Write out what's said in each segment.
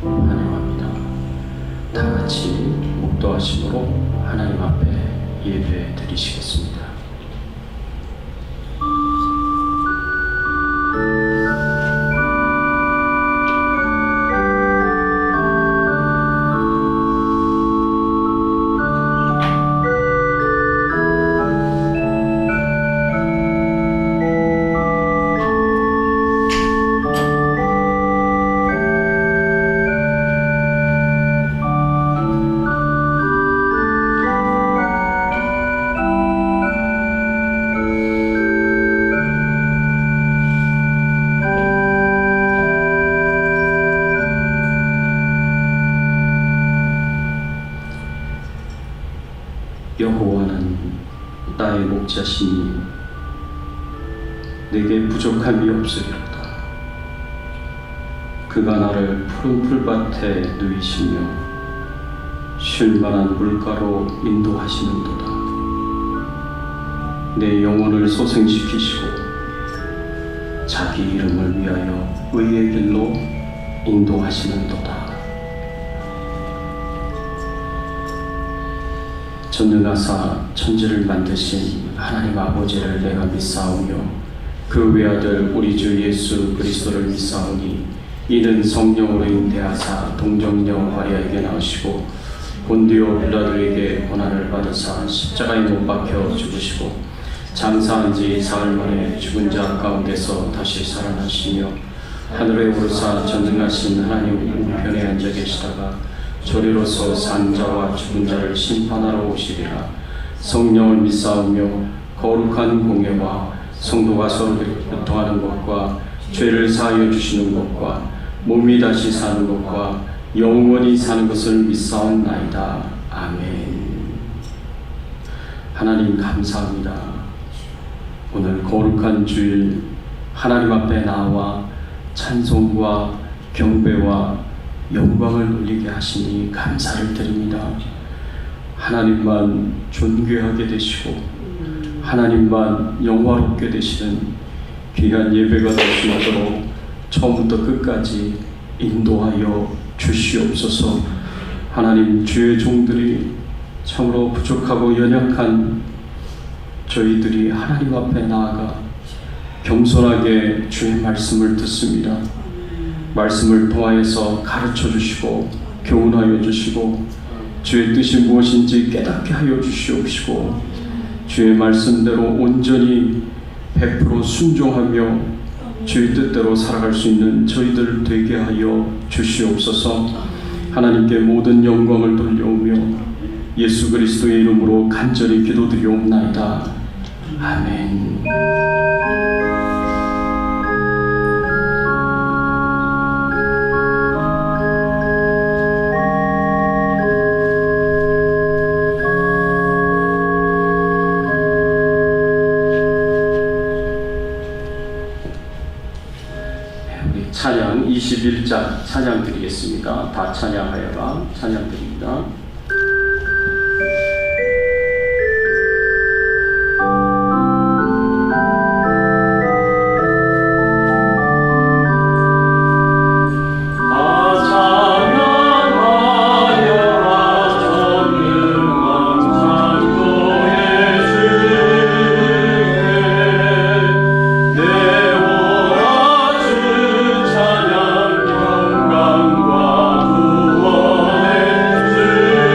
환영합니다. 다 같이 목도하심으로 하나님 앞에 예배 드리시겠습니다. 여호와는 나의 목자시니 내게 부족함이 없으리로다. 그가 나를 푸른 풀밭에 누이시며 쉴만한 물가로 인도하시는도다. 내 영혼을 소생시키시고 자기 이름을 위하여 의의 길로 인도하시는도다. 전능하사 천지를 만드신 하나님 아버지를 내가 믿사오며 그 외아들 우리 주 예수 그리스도를 믿사오니 이는 성령으로 인대하사 동정녀 마리아에게 나으시고 본디오 빌라도에게 고난을 받으사 십자가에 못 박혀 죽으시고 장사한 지 사흘 만에 죽은 자 가운데서 다시 살아나시며 하늘에 오르사 전능하신 하나님 우편에 앉아 계시다가 저리로서 산 자와 죽은 자를 심판하러 오시리라. 성령을 믿사오며 거룩한 공예와 성도가 서로 교통하는 것과 죄를 사하여 주시는 것과 몸이 다시 사는 것과 영원히 사는 것을 믿사옵나이다. 아멘. 하나님 감사합니다. 오늘 거룩한 주일 하나님 앞에 나와 찬송과 경배와 영광을 돌리게 하시니 감사를 드립니다. 하나님만 존귀하게 되시고 하나님만 영화롭게 되시는 귀한 예배가 될 수 있도록 처음부터 끝까지 인도하여 주시옵소서. 하나님, 주의 종들이 참으로 부족하고 연약한 저희들이 하나님 앞에 나아가 겸손하게 주의 말씀을 듣습니다. 말씀을 통하여서 가르쳐 주시고 교훈하여 주시고 주의 뜻이 무엇인지 깨닫게 하여 주시옵시고 주의 말씀대로 온전히 100% 순종하며 주의 뜻대로 살아갈 수 있는 저희들 되게 하여 주시옵소서. 하나님께 모든 영광을 돌려오며 예수 그리스도의 이름으로 간절히 기도드리옵나이다. 아멘. 찬양 21장 찬양 드리겠습니다. 다 찬양하여라 찬양 드립니다. 찬양 영광과 구원의 주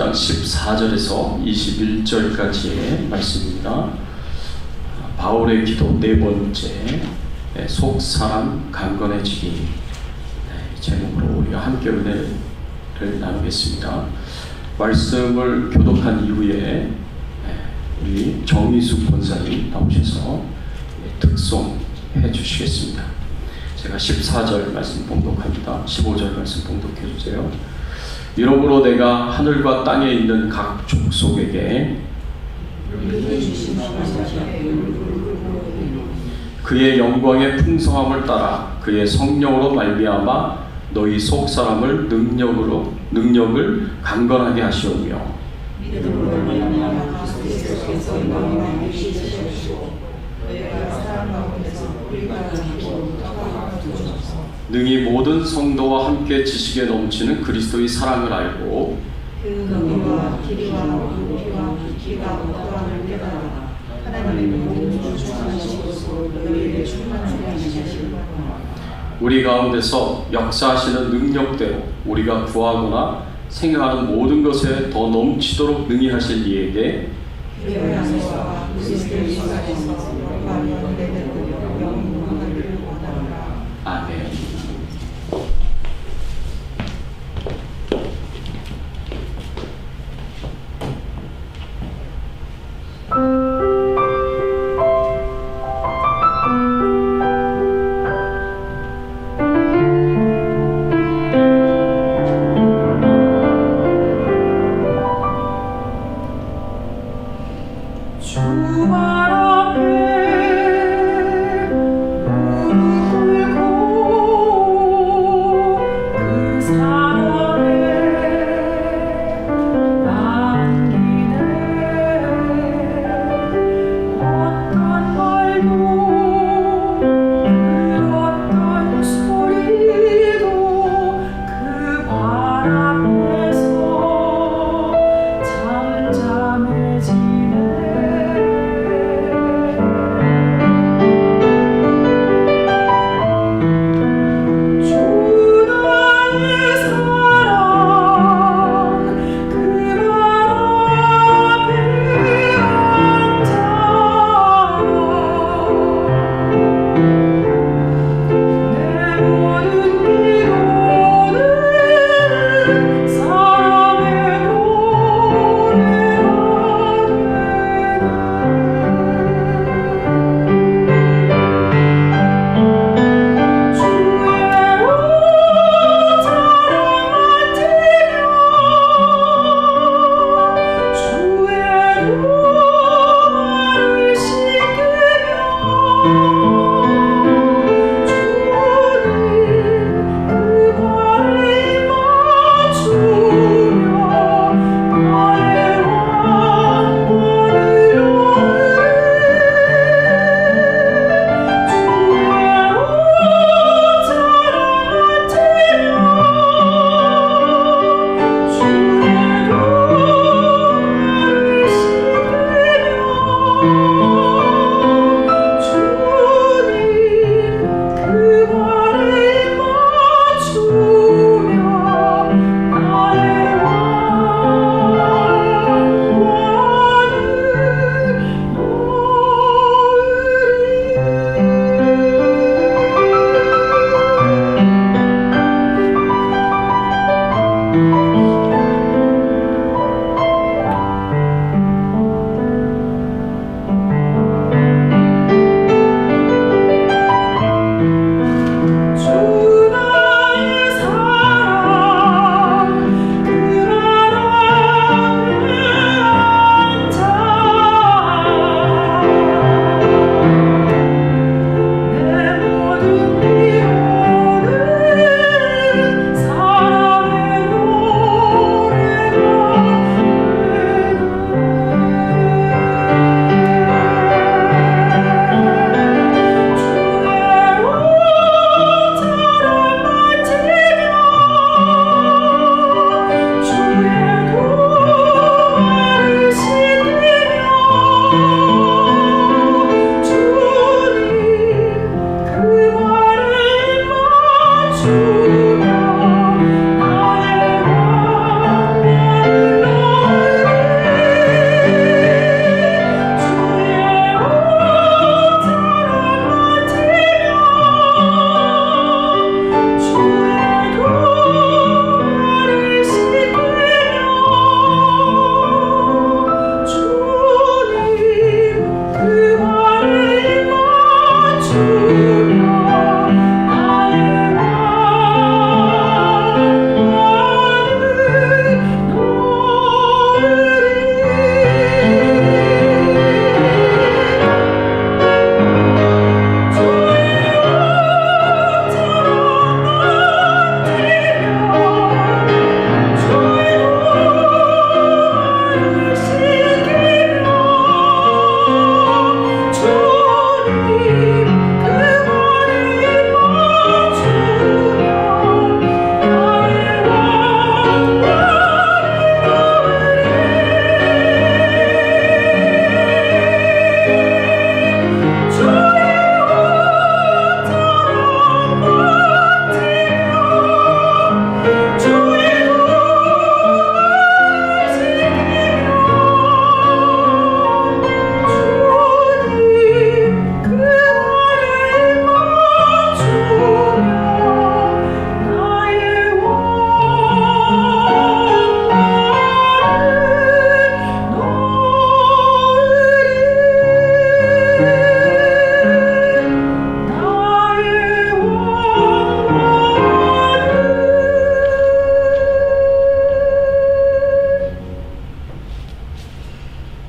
16장 14절에서 21절까지의 말씀입니다. 바울의 기도 네 번째, 속 사람 강건해지기, 이 제목으로 우리가 함께 은혜를 나누겠습니다. 말씀을 교독한 이후에 우리 정희숙 권사님 나오셔서 특송해 주시겠습니다. 제가 14절 말씀 봉독합니다. 15절 말씀 봉독해 주세요. 이러므로 내가 하늘과 땅에 있는 각 족속에게 그의 영광의 풍성함을 따라 그의 성령으로 말미암아 너희 속 사람을 능력을 강건하게 하시오며 능히 모든 성도와 함께 지식에 넘치는 그리스도의 사랑을 알고 그 너희와 길이와 높이와 깊이가 어떠함을 깨달아 하나님의 모든 충만하시고 너희에게 충만하게 하시고 우리 가운데서 역사하시는 능력대로 우리가 구하거나 생각하는 모든 것에 더 넘치도록 능히 하실 이에게 그리하여서 그리스도의 사랑에서 영광이 영대되고 영원하기를 원하노라. 아멘.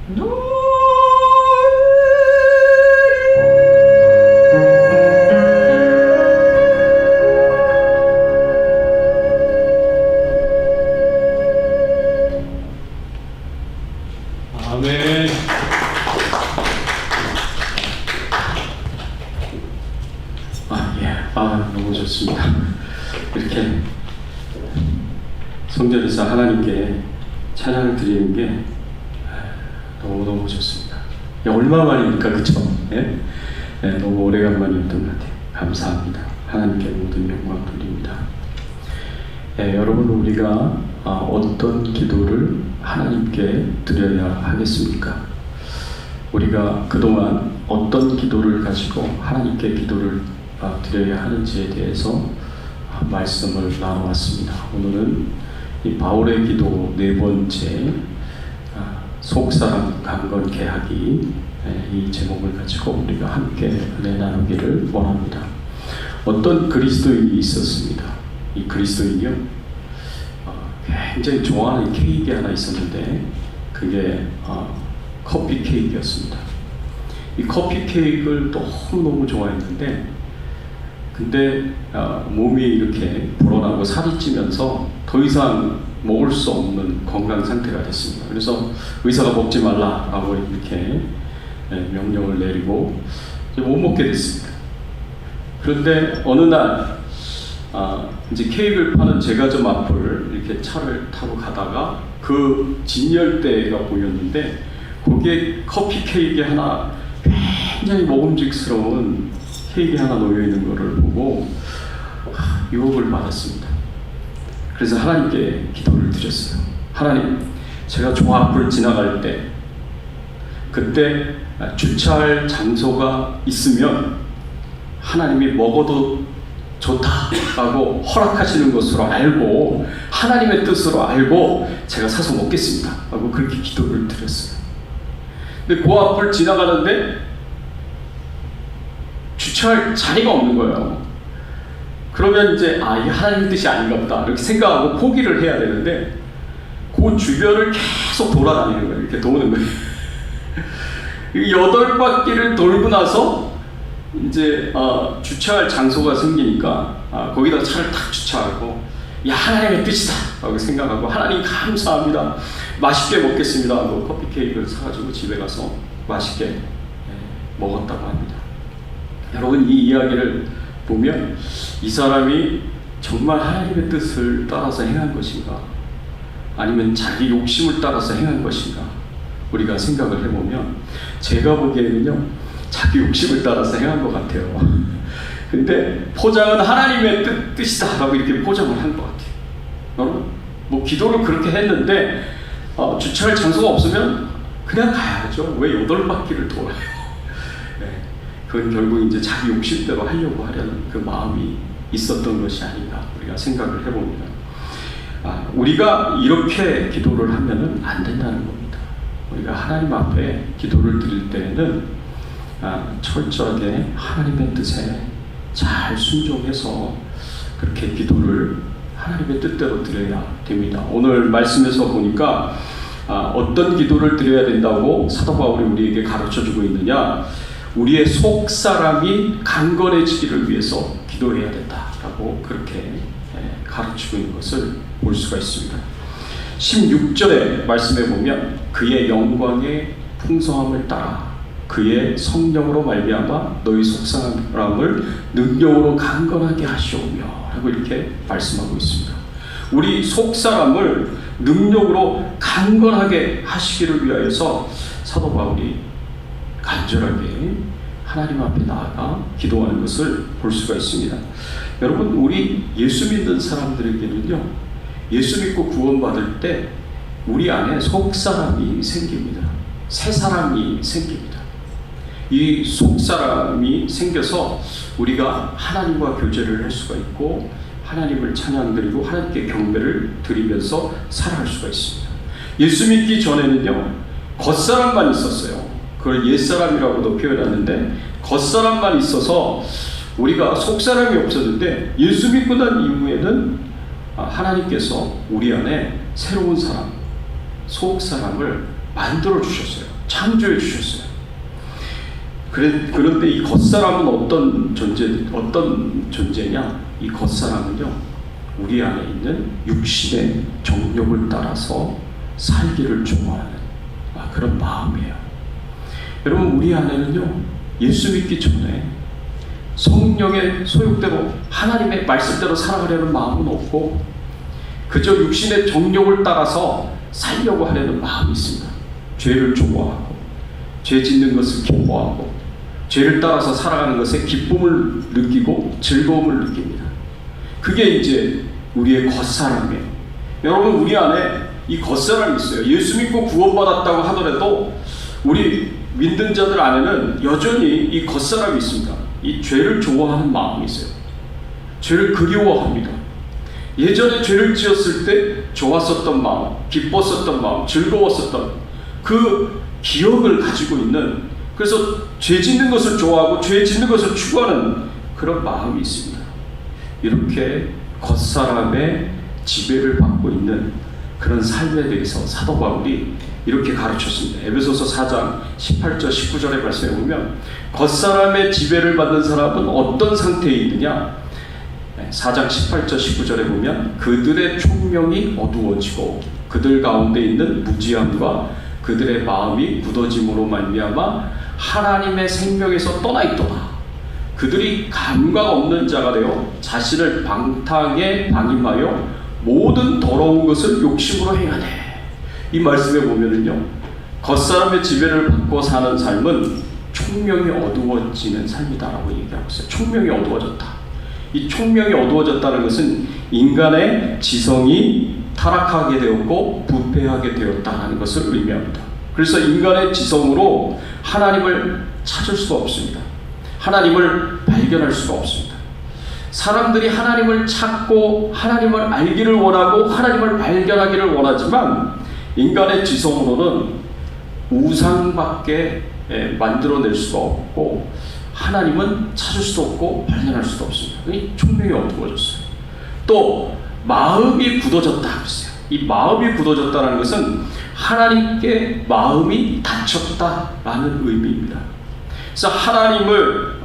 아멘. 너무 좋습니다. 이렇게 성전에서 하나님께 찬양을 드리는 게 너무너무 좋습니다. 얼마만입니까, 그쵸? 예? 너무 오래간만이었던 것 같아요. 감사합니다. 하나님께 모든 영광 돌립니다. 여러분, 우리가 어떤 기도를 하나님께 드려야 하겠습니까? 우리가 그동안 어떤 기도를 가지고 하나님께 기도를 드려야 하는지에 대해서 말씀을 나눠왔습니다. 오늘은 이 바울의 기도 네 번째, 속사람 강건케하기, 이 제목을 가지고 우리가 함께 은혜 나누기를 원합니다. 어떤 그리스도인이 있었습니다. 이 그리스도인이요, 굉장히 좋아하는 케이크 하나 있었는데 그게 커피 케이크였습니다. 이 커피 케이크를 너무너무 좋아했는데 근데 몸이 이렇게 불어나고 살이 찌면서 더 이상 먹을 수 없는 건강 상태가 됐습니다. 그래서 의사가 먹지 말라라고 이렇게 명령을 내리고 이제 못 먹게 됐습니다. 그런데 어느 날 이제 케이크를 파는 제과점 앞을 이렇게 차를 타고 가다가 그 진열대가 보였는데 거기에 커피 케이크 하나, 굉장히 먹음직스러운 케이크 하나 놓여 있는 것을 보고 유혹을 받았습니다. 그래서 하나님께 기도를 드렸어요. 하나님, 제가 저 앞을 지나갈 때 그때 주차할 장소가 있으면 하나님이 먹어도 좋다라고 허락하시는 것으로 알고 하나님의 뜻으로 알고 제가 사서 먹겠습니다 라고 그렇게 기도를 드렸어요. 근데 그 앞을 지나가는데 주차할 자리가 없는 거예요. 그러면 이제 이게 하나님의 뜻이 아닌가 보다 이렇게 생각하고 포기를 해야 되는데 그 주변을 계속 돌아다니는 거예요. 이렇게 도는 거예요. 8바퀴를 돌고 나서 이제 주차할 장소가 생기니까 거기다 차를 딱 주차하고 하나님의 뜻이다 라고 생각하고 하나님 감사합니다, 맛있게 먹겠습니다 하고 커피 케이크를 사가지고 집에 가서 맛있게 먹었다고 합니다. 여러분, 이 이야기를 보면 이 사람이 정말 하나님의 뜻을 따라서 행한 것인가 아니면 자기 욕심을 따라서 행한 것인가 우리가 생각을 해보면 제가 보기에는요 자기 욕심을 따라서 행한 것 같아요. 근데 포장은 하나님의 뜻이다 라고 이렇게 포장을 한 것 같아요. 여러분, 뭐 기도를 그렇게 했는데 주차할 장소가 없으면 그냥 가야죠. 왜 8바퀴를 돌아요? 그건 결국 이제 자기 욕심대로 하려고 하려는 그 마음이 있었던 것이 아닌가 우리가 생각을 해봅니다. 우리가 이렇게 기도를 하면은 안 된다는 겁니다. 우리가 하나님 앞에 기도를 드릴 때에는 철저하게 하나님의 뜻에 잘 순종해서 그렇게 기도를 하나님의 뜻대로 드려야 됩니다. 오늘 말씀에서 보니까 어떤 기도를 드려야 된다고 사도 바울이 우리에게 가르쳐주고 있느냐, 우리의 속사람이 강건해지기를 위해서 기도해야 된다라고 그렇게 가르치고 있는 것을 볼 수가 있습니다. 16절의 말씀에 보면 그의 영광의 풍성함을 따라 그의 성령으로 말미암아 너희 속사람을 능력으로 강건하게 하시오며 라고 이렇게 말씀하고 있습니다. 우리 속사람을 능력으로 강건하게 하시기를 위하여서 사도 바울이 간절하게 하나님 앞에 나아가 기도하는 것을 볼 수가 있습니다. 여러분, 우리 예수 믿는 사람들에게는요, 예수 믿고 구원받을 때 우리 안에 속사람이 생깁니다. 새 사람이 생깁니다. 이 속사람이 생겨서 우리가 하나님과 교제를 할 수가 있고 하나님을 찬양드리고 하나님께 경배를 드리면서 살아갈 수가 있습니다. 예수 믿기 전에는요, 겉사람만 있었어요. 그걸 옛사람이라고도 표현하는데 겉사람만 있어서 우리가 속사람이 없었는데 예수 믿고 난 이후에는 하나님께서 우리 안에 새로운 사람, 속사람을 만들어 주셨어요. 창조해 주셨어요. 그런데 이 겉사람은 어떤 존재냐? 이 겉사람은요, 우리 안에 있는 육신의 정욕을 따라서 살기를 좋아하는 그런 마음이에요. 여러분, 우리 안에는요, 예수 믿기 전에 성령의 소욕대로 하나님의 말씀대로 살아가려는 마음은 없고, 그저 육신의 정욕을 따라서 살려고 하려는 마음이 있습니다. 죄를 좋아하고, 죄 짓는 것을 기뻐하고, 죄를 따라서 살아가는 것에 기쁨을 느끼고 즐거움을 느낍니다. 그게 이제 우리의 겉사람이에요. 여러분, 우리 안에 이 겉사람이 있어요. 예수 믿고 구원받았다고 하더라도 우리 믿는 자들 안에는 여전히 이 겉사람이 있습니다. 이 죄를 좋아하는 마음이 있어요. 죄를 그리워합니다. 예전에 죄를 지었을 때 좋았었던 마음, 기뻤었던 마음, 즐거웠었던 그 기억을 가지고 있는, 그래서 죄 짓는 것을 좋아하고 죄 짓는 것을 추구하는 그런 마음이 있습니다. 이렇게 겉사람의 지배를 받고 있는 그런 삶에 대해서 사도 바울이 이렇게 가르쳤습니다. 에베소서 4장 18절 19절의 말씀에 보면 겉사람의 지배를 받는 사람은 어떤 상태에 있느냐? 4장 18절 19절에 보면 그들의 총명이 어두워지고 그들 가운데 있는 무지함과 그들의 마음이 굳어짐으로 말미암아 하나님의 생명에서 떠나 있도다. 그들이 감각 없는 자가 되어 자신을 방탕에 방임하여 모든 더러운 것을 욕심으로 행하네. 이 말씀에 보면은요, 겉사람의 지배를 받고 사는 삶은 총명이 어두워지는 삶이다라고 얘기하고 있어요. 총명이 어두워졌다. 이 총명이 어두워졌다는 것은 인간의 지성이 타락하게 되었고 부패하게 되었다는 것을 의미합니다. 그래서 인간의 지성으로 하나님을 찾을 수가 없습니다. 하나님을 발견할 수가 없습니다. 사람들이 하나님을 찾고 하나님을 알기를 원하고 하나님을 발견하기를 원하지만 인간의 지성으로는 우상밖에 만들어낼 수가 없고 하나님은 찾을 수도 없고 발견할 수도 없습니다. 이 총명이 어두워졌어요. 또 마음이 굳어졌다 그랬어요. 이 마음이 굳어졌다는 것은 하나님께 마음이 닫혔다라는 의미입니다. 그래서 하나님을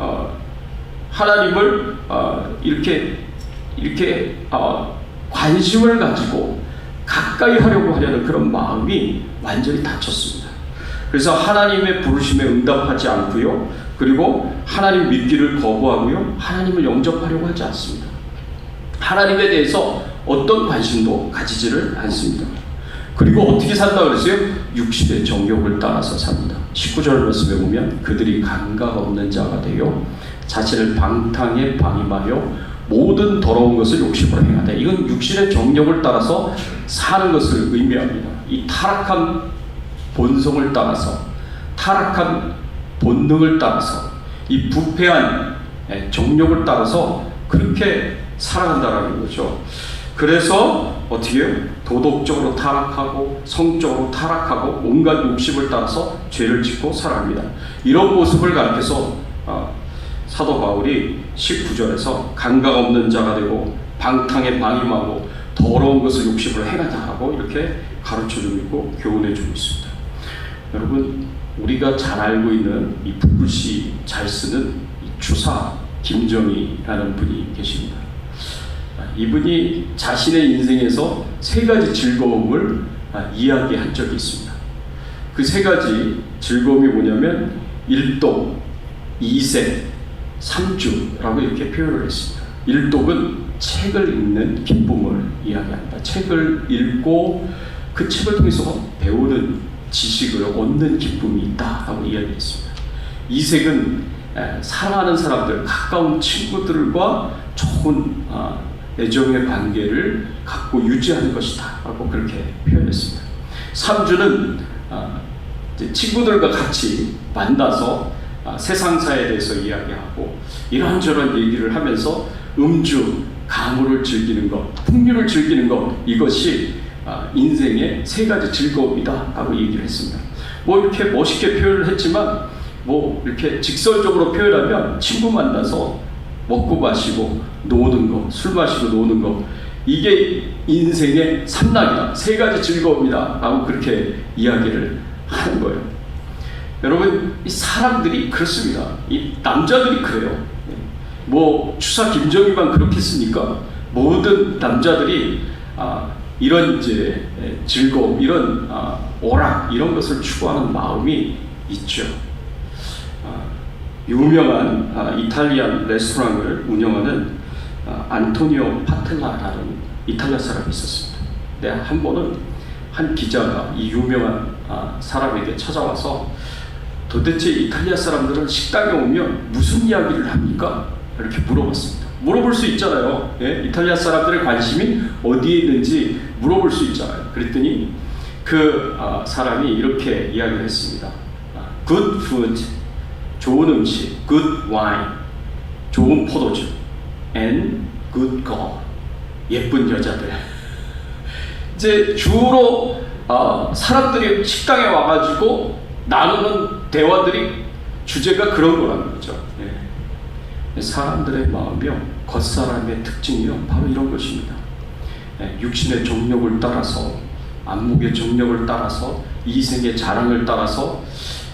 이렇게 관심을 가지고 가까이 하려고 하려는 그런 마음이 완전히 닫혔습니다. 그래서 하나님의 부르심에 응답하지 않고요, 그리고 하나님 믿기를 거부하고요, 하나님을 영접하려고 하지 않습니다. 하나님에 대해서 어떤 관심도 가지지를 않습니다. 그리고 어떻게 산다 그랬어요? 육신의 정욕을 따라서 삽니다. 19절 말씀에 보면 그들이 감각 없는 자가 되어 자신을 방탕에 방임하여 모든 더러운 것을 욕심으로 행하되, 이건 육신의 정욕을 따라서 사는 것을 의미합니다. 이 타락한 본성을 따라서, 타락한 본능을 따라서, 이 부패한 정욕을 따라서 그렇게 살아간다라는 거죠. 그래서 어떻게 해요? 도덕적으로 타락하고 성적으로 타락하고 온갖 욕심을 따라서 죄를 짓고 살아갑니다. 이런 모습을 가리켜서 사도 바울이 19절에서 감각 없는 자가 되고 방탕에 방임하고 더러운 것을 욕심으로 행하자고 이렇게 가르쳐주고 있고 교훈해주고 있습니다. 여러분, 우리가 잘 알고 있는 이 붓글씨 잘 쓰는 이 추사 김정희라는 분이 계십니다. 이분이 자신의 인생에서 세 가지 즐거움을 이야기한 적이 있습니다. 그 세 가지 즐거움이 뭐냐면 일독, 이색, 삼주라고 이렇게 표현을 했습니다. 일독은 책을 읽는 기쁨을 이야기합니다. 책을 읽고 그 책을 통해서 배우는 지식을 얻는 기쁨이 있다라고 이야기했습니다. 이색은 사랑하는 사람들, 가까운 친구들과 좋은 애정의 관계를 갖고 유지하는 것이다 라고 그렇게 표현했습니다. 삼주는 친구들과 같이 만나서 세상사에 대해서 이야기하고 이런저런 얘기를 하면서 음주, 가물을 즐기는 것, 풍류를 즐기는 것, 이것이 인생의 세 가지 즐거움이다 라고 얘기를 했습니다. 뭐 이렇게 멋있게 표현을 했지만 뭐 이렇게 직설적으로 표현하면 친구 만나서 먹고 마시고 노는 거, 술 마시고 노는 거, 이게 인생의 삼락이다, 세 가지 즐거움이다 라고 그렇게 이야기를 하는 거예요. 여러분, 이 사람들이 그렇습니다. 이 남자들이 그래요. 뭐 추사 김정희만 그렇겠습니까? 모든 남자들이 이런 이제 즐거움, 이런 오락, 이런 것을 추구하는 마음이 있죠. 유명한 이탈리안 레스토랑을 운영하는 안토니오 파텔라라는 이탈리아 사람이 있었습니다. 근데 한 번은 한 기자가 이 유명한 사람에게 찾아와서 도대체 이탈리아 사람들은 식당에 오면 무슨 이야기를 합니까? 이렇게 물어봤습니다. 물어볼 수 있잖아요. 예? 이탈리아 사람들의 관심이 어디에 있는지 물어볼 수 있잖아요. 그랬더니 그 사람이 이렇게 이야기를 했습니다. Good food, 좋은 음식, good wine, 좋은 포도주, and good girl, 예쁜 여자들. 이제 주로 사람들이 식당에 와가지고 나누는 대화들이 주제가 그런 거라는 거죠. 예. 사람들의 마음이요, 겉사람의 특징이요, 바로 이런 것입니다. 예, 육신의 정욕을 따라서, 안목의 정욕을 따라서, 이생의 자랑을 따라서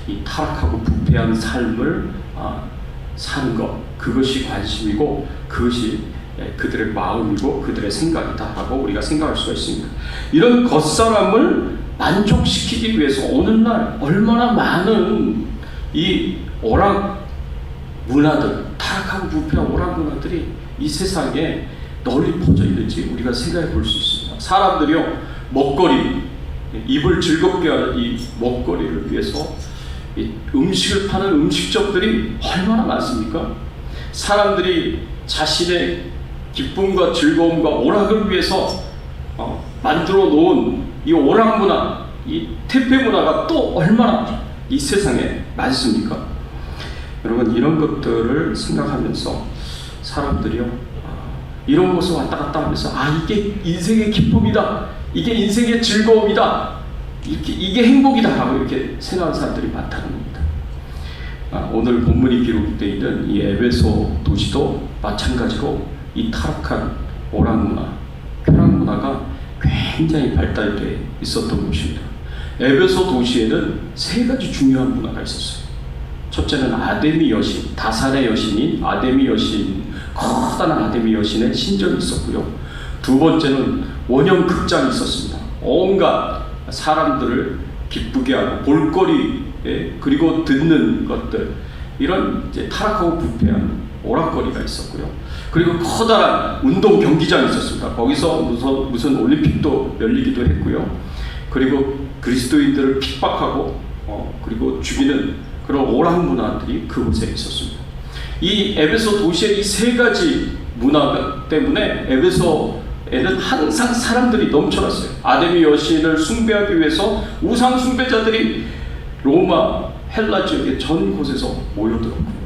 이 타락하고 부패한 삶을 사는 것, 그것이 관심이고 그것이 그들의 마음이고 그들의 생각이다라고 우리가 생각할 수가 있습니다. 이런 겉사람을 만족시키기 위해서 오늘날 얼마나 많은 이 오락 문화들, 타락하고 부패한 오락 문화들이 이 세상에 널리 퍼져 있는지 우리가 생각해 볼 수 있습니다. 사람들이요, 먹거리, 입을 즐겁게 하는 이 먹거리를 위해서 이 음식을 파는 음식점들이 얼마나 많습니까? 사람들이 자신의 기쁨과 즐거움과 오락을 위해서 만들어 놓은 이 오락 문화, 이 퇴폐 문화가 또 얼마나 이 세상에 많습니까? 여러분, 이런 것들을 생각하면서 사람들이요, 이런 곳을 왔다 갔다 하면서 이게 인생의 기쁨이다, 이게 인생의 즐거움이다, 이게 행복이다라고 이렇게 생각하는 사람들이 많다는 겁니다. 오늘 본문이 기록되어 있는 이 에베소 도시도 마찬가지로 이 타락한 오락 문화, 쾌락 문화가 굉장히 발달되어 있었던 곳입니다. 에베소 도시에는 세 가지 중요한 문화가 있었어요. 첫째는 아데미 여신, 다산의 여신인 아데미 여신, 커다란 아데미 여신의 신전이 있었고요. 두 번째는 원형 극장이 있었습니다. 온갖 사람들을 기쁘게 하고 볼거리, 그리고 듣는 것들, 이런 이제 타락하고 부패한 오락거리가 있었고요. 그리고 커다란 운동 경기장이 있었습니다. 거기서 무슨 올림픽도 열리기도 했고요. 그리고 그리스도인들을 핍박하고 그리고 죽이는 그런 오락 문화들이 그곳에 있었습니다. 이 에베소 도시의 이 세 가지 문화 때문에 에베소에는 항상 사람들이 넘쳐났어요. 아데미 여신을 숭배하기 위해서 우상 숭배자들이 로마, 헬라 지역의 전 곳에서 모여들었고요.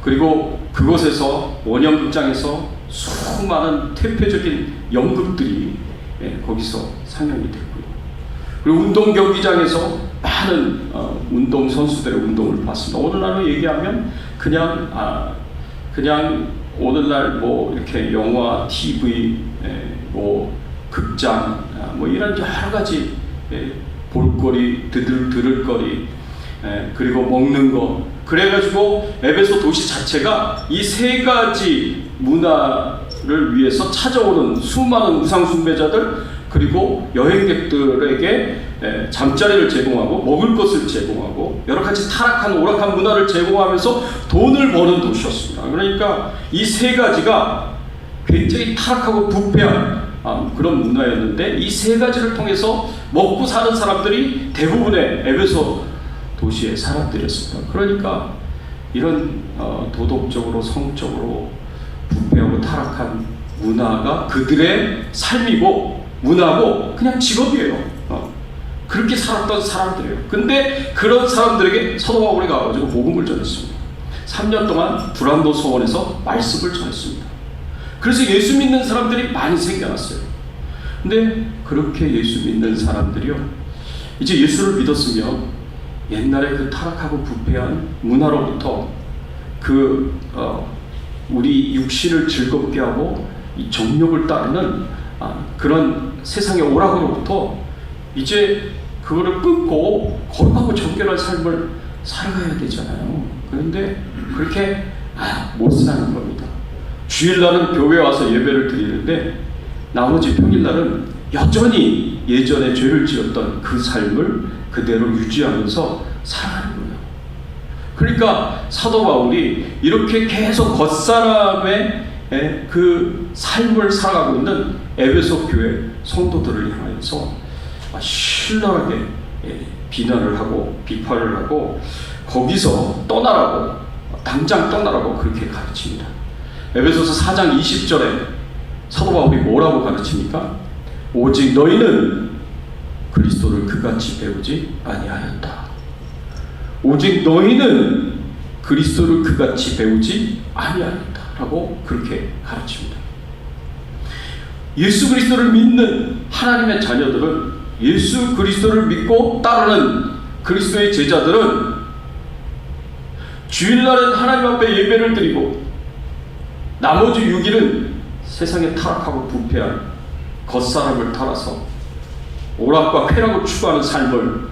그리고 그곳에서 원형극장에서 수많은 퇴폐적인 연극들이 거기서 상영이 됐고요. 그리고 운동 경기장에서 많은 운동 선수들의 운동을 봤습니다. 오늘날로 얘기하면 그냥 오늘날 뭐 이렇게 영화, TV, 뭐 극장, 뭐 이런 여러 가지 볼거리, 들을 거리, 그리고 먹는 거. 그래가지고 에베소 도시 자체가 이 세 가지 문화를 위해서 찾아오는 수많은 우상 숭배자들, 그리고 여행객들에게 잠자리를 제공하고 먹을 것을 제공하고 여러 가지 타락한 오락한 문화를 제공하면서 돈을 버는 도시였습니다. 그러니까 이 세 가지가 굉장히 타락하고 부패한 그런 문화였는데, 이 세 가지를 통해서 먹고 사는 사람들이 대부분의 에베소 도시의 사람들이었습니다. 그러니까 이런 도덕적으로, 성적으로 부패하고 타락한 문화가 그들의 삶이고 문화고 그냥 직업이에요. 그렇게 살았던 사람들이에요. 근데 그런 사람들에게 사도 바울이 가가지고 복음을 전했습니다. 3년 동안 브란도 소원에서 말씀을 전했습니다. 그래서 예수 믿는 사람들이 많이 생겨났어요. 근데 그렇게 예수 믿는 사람들이요, 이제 예수를 믿었으면 옛날에 그 타락하고 부패한 문화로부터 우리 육신을 즐겁게 하고 이 정욕을 따르는 그런 세상의 오락으로부터 이제 그거를 끊고 거룩하고 정결한 삶을 살아가야 되잖아요. 그런데 그렇게 못 사는 겁니다. 주일날은 교회 와서 예배를 드리는데 나머지 평일날은 여전히 예전에 죄를 지었던 그 삶을 그대로 유지하면서 살아가는 거예요. 그러니까 사도 바울이 이렇게 계속 겉사람의 그 삶을 살아가고 있는 에베소 교회 성도들을 향해서 신랄하게 비난을 하고 비판을 하고 거기서 떠나라고, 당장 떠나라고 그렇게 가르칩니다. 에베소서 4장 20절에 사도 바울이 뭐라고 가르칩니까? 오직 너희는 그리스도를 그같이 배우지 아니하였다. 오직 너희는 그리스도를 그같이 배우지 아니하였다 라고 그렇게 가르칩니다. 예수 그리스도를 믿는 하나님의 자녀들은, 예수 그리스도를 믿고 따르는 그리스도의 제자들은 주일날은 하나님 앞에 예배를 드리고 나머지 6일은 세상에 타락하고 부패한 겉사람을 따라서 오락과 쾌락을 추구하는 삶을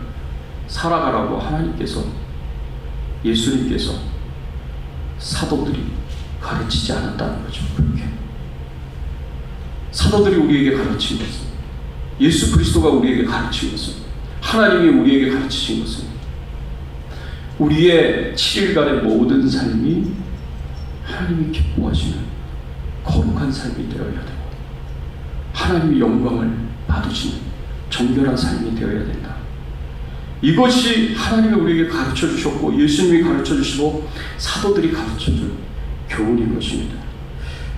살아가라고 하나님께서, 예수님께서 사도들이 가르치지 않았다는 거죠. 그렇게 사도들이 우리에게 가르친 것은, 예수 그리스도가 우리에게 가르친 것은, 하나님이 우리에게 가르치신 것은 우리의 7일간의 모든 삶이 하나님이 기뻐하시는 거룩한 삶이 되어야 되고 하나님의 영광을 받으시는 정결한 삶이 되어야 된다. 이것이 하나님이 우리에게 가르쳐 주셨고 예수님이 가르쳐 주시고 사도들이 가르쳐 준 교훈인 것입니다.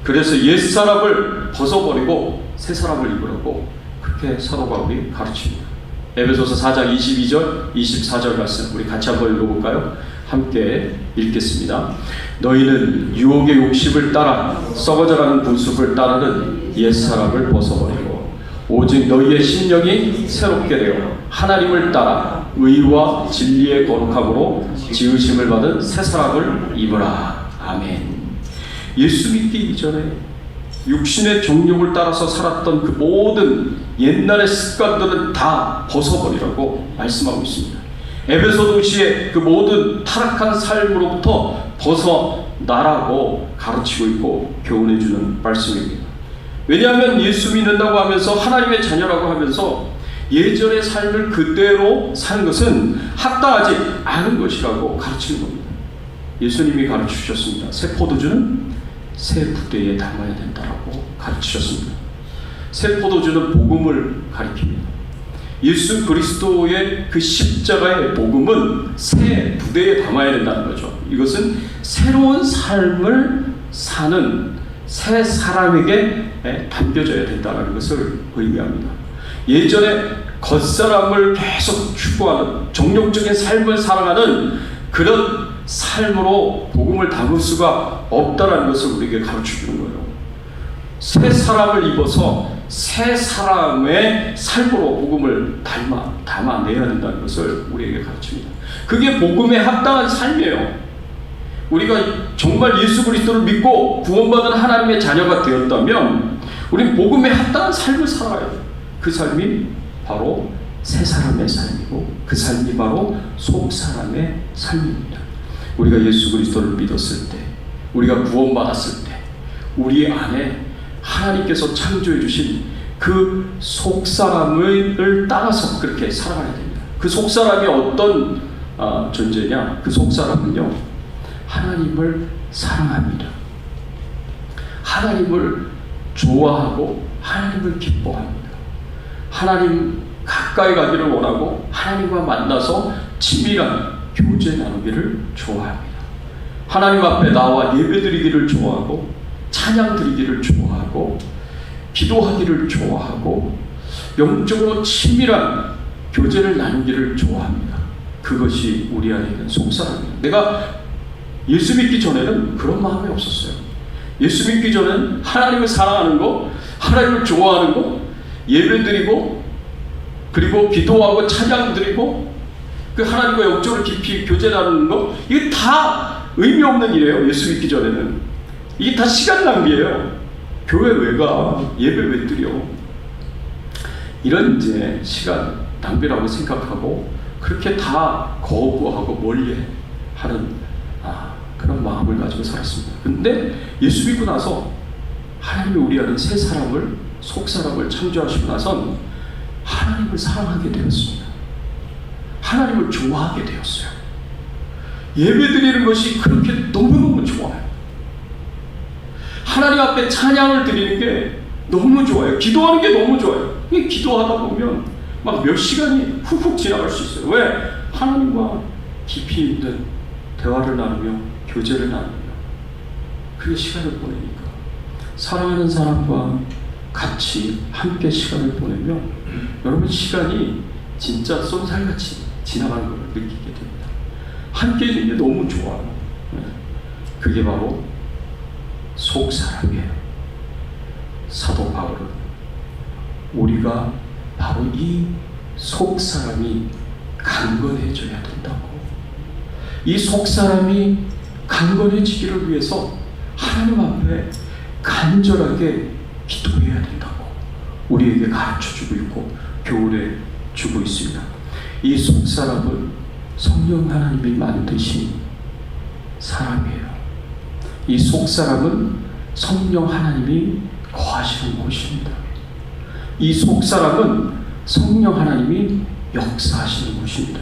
그래서 옛사람을 벗어버리고 새사람을 입으라고 그렇게 사도 바울이 가르칩니다. 에베소서 4장 22절 24절 말씀 우리 같이 한번 읽어볼까요? 함께 읽겠습니다. 너희는 유혹의 욕심을 따라 썩어져가는 구습을 따르는 옛사람을 벗어버리고 오직 너희의 심령이 새롭게 되어 하나님을 따라 의와 진리의 거룩함으로 지으심을 받은 새사람을 입으라. 아멘. 예수 믿기 이전에 육신의 정욕을 따라서 살았던 그 모든 옛날의 습관들은 다 벗어버리라고 말씀하고 있습니다. 에베소 도시의 그 모든 타락한 삶으로부터 벗어나라고 가르치고 있고 교훈해주는 말씀입니다. 왜냐하면 예수 믿는다고 하면서 하나님의 자녀라고 하면서 예전의 삶을 그대로 사는 것은 합당하지 않은 것이라고 가르치는 겁니다. 예수님이 가르치셨습니다. 새 포도주는 새 부대에 담아야 된다라고 가르치셨습니다. 새 포도주는 복음을 가리킵니다. 예수 그리스도의 그 십자가의 복음은 새 부대에 담아야 된다는 거죠. 이것은 새로운 삶을 사는 새 사람에게 담겨져야 된다는 것을 의미합니다. 예전에 겉사람을 계속 추구하는 정욕적인 삶을 살아가는 그런 삶으로 복음을 담을 수가 없다는 것을 우리에게 가르쳐주는 거예요. 새 사람을 입어서 새 사람의 삶으로 복음을 담아내야 된다는 것을 우리에게 가르칩니다. 그게 복음에 합당한 삶이에요. 우리가 정말 예수 그리스도를 믿고 구원받은 하나님의 자녀가 되었다면 우리는 복음에 합당한 삶을 살아야 돼요. 그 삶이 바로 새 사람의 삶이고 그 삶이 바로 속 사람의 삶입니다. 우리가 예수 그리스도를 믿었을 때, 우리가 구원받았을 때 우리 안에 하나님께서 창조해 주신 그 속사람을 따라서 그렇게 살아가야 됩니다. 그 속사람이 어떤 존재냐? 그 속사람은요, 하나님을 사랑합니다. 하나님을 좋아하고 하나님을 기뻐합니다. 하나님 가까이 가기를 원하고 하나님과 만나서 친밀한 교제 나누기를 좋아합니다. 하나님 앞에 나와 예배드리기를 좋아하고 찬양 드리기를 좋아하고 기도하기를 좋아하고 영적으로 친밀한 교제를 나누기를 좋아합니다. 그것이 우리 안에 있는 속사람입니다. 내가 예수 믿기 전에는 그런 마음이 없었어요. 예수 믿기 전에는 하나님을 사랑하는 거, 하나님을 좋아하는 거, 예배드리고 그리고 기도하고 찬양 드리고 그 하나님과 영적으로 깊이 교제 나누는 거, 이게 다 의미 없는 일이에요. 예수 믿기 전에는 이게 다 시간 낭비예요. 교회 왜 가? 예배 왜 드려? 이런 이제 시간 낭비라고 생각하고 그렇게 다 거부하고 멀리하는 그런 마음을 가지고 살았습니다. 근데 예수 믿고 나서 하나님이 우리 안에 새 사람을, 속 사람을 창조하시고 나선 하나님을 사랑하게 되었습니다. 하나님을 좋아하게 되었어요. 예배드리는 것이 그렇게 너무너무 좋아요. 하나님 앞에 찬양을 드리는 게 너무 좋아요. 기도하는 게 너무 좋아요. 기도하다 보면 막 몇 시간이 훅훅 지나갈 수 있어요. 왜? 하나님과 깊이 있는 대화를 나누며 교제를 나누며 그게 시간을 보내니까. 사랑하는 사람과 같이 함께 시간을 보내면 여러분 시간이 진짜 쏜살같이 지나가는 걸 느끼게 됩니다. 함께 있는 게 너무 좋아요. 그게 바로 속사람이에요. 사도 바울은 우리가 바로 이 속사람이 강건해져야 된다고, 이 속사람이 강건해지기를 위해서 하나님 앞에 간절하게 기도해야 된다고 우리에게 가르쳐주고 있고 교훈해 주고 있습니다. 이 속사람은 성령 하나님이 만드신 사람이에요. 이 속사람은 성령 하나님이 거하시는 곳입니다. 이 속사람은 성령 하나님이 역사하시는 곳입니다.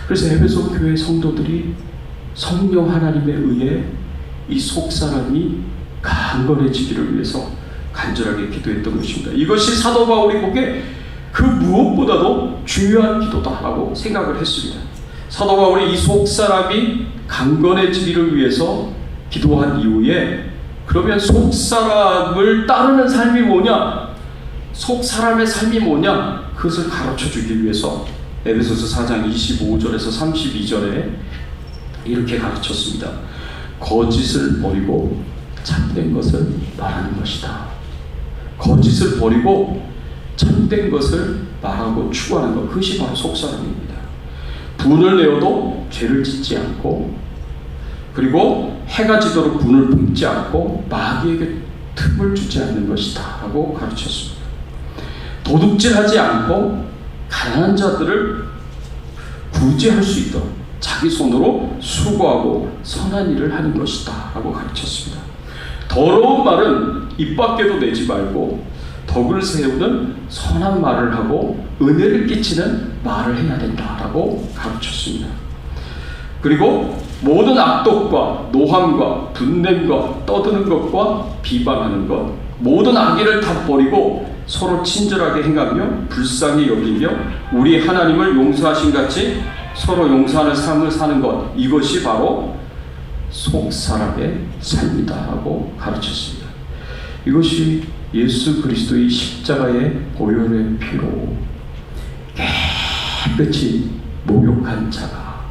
그래서 에베소 교회 성도들이 성령 하나님에 의해 이 속사람이 강건해지기를 위해서 간절하게 기도했던 것입니다. 이것이 사도 바울이 보기에 그 무엇보다도 중요한 기도다라고 생각을 했습니다. 사도 바울이 이 속사람이 강건해지기를 위해서 기도한 이후에 그러면 속사람을 따르는 삶이 뭐냐? 속사람의 삶이 뭐냐? 그것을 가르쳐주기 위해서 에베소서 4장 25절에서 32절에 이렇게 가르쳤습니다. 거짓을 버리고 참된 것을 말하는 것이다. 거짓을 버리고 참된 것을 말하고 추구하는 것, 그것이 바로 속사람입니다. 분을 내어도 죄를 짓지 않고, 그리고 해가 지도록 분을 품지 않고 마귀에게 틈을 주지 않는 것이다 라고 가르쳤습니다. 도둑질하지 않고 가난한 자들을 구제할 수 있도록 자기 손으로 수고하고 선한 일을 하는 것이다 라고 가르쳤습니다. 더러운 말은 입 밖에도 내지 말고 덕을 세우는 선한 말을 하고 은혜를 끼치는 말을 해야 된다라고 가르쳤습니다. 그리고 모든 악독과 노함과 분냄과 떠드는 것과 비방하는 것, 모든 악의를 다 버리고 서로 친절하게 행하며 불쌍히 여기며 우리 하나님을 용서하신 같이 서로 용서하는 삶을 사는 것, 이것이 바로 속사람의 삶이다라고 가르쳤습니다. 이것이 예수 그리스도의 십자가의 보혈의 피로 깨끗이 목욕한 자가,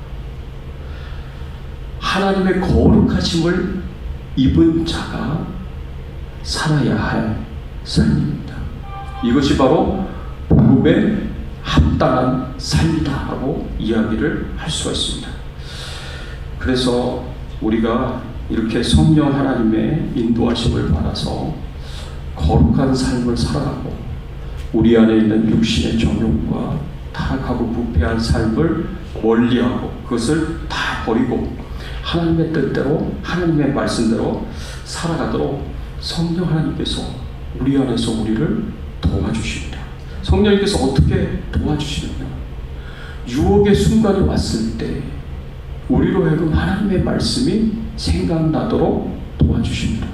하나님의 거룩하심을 입은 자가 살아야 할 삶입니다. 이것이 바로 복음에 합당한 삶이다라고 이야기를 할 수가 있습니다. 그래서 우리가 이렇게 성령 하나님의 인도하심을 받아서 거룩한 삶을 살아가고 우리 안에 있는 육신의 정욕과 타락하고 부패한 삶을 멀리하고 그것을 다 버리고 하나님의 뜻대로, 하나님의 말씀대로 살아가도록 성령 하나님께서 우리 안에서 우리를 도와주십니다. 성령님께서 어떻게 도와주시느냐? 유혹의 순간이 왔을 때 우리로 하여금 하나님의 말씀이 생각나도록 도와주십니다.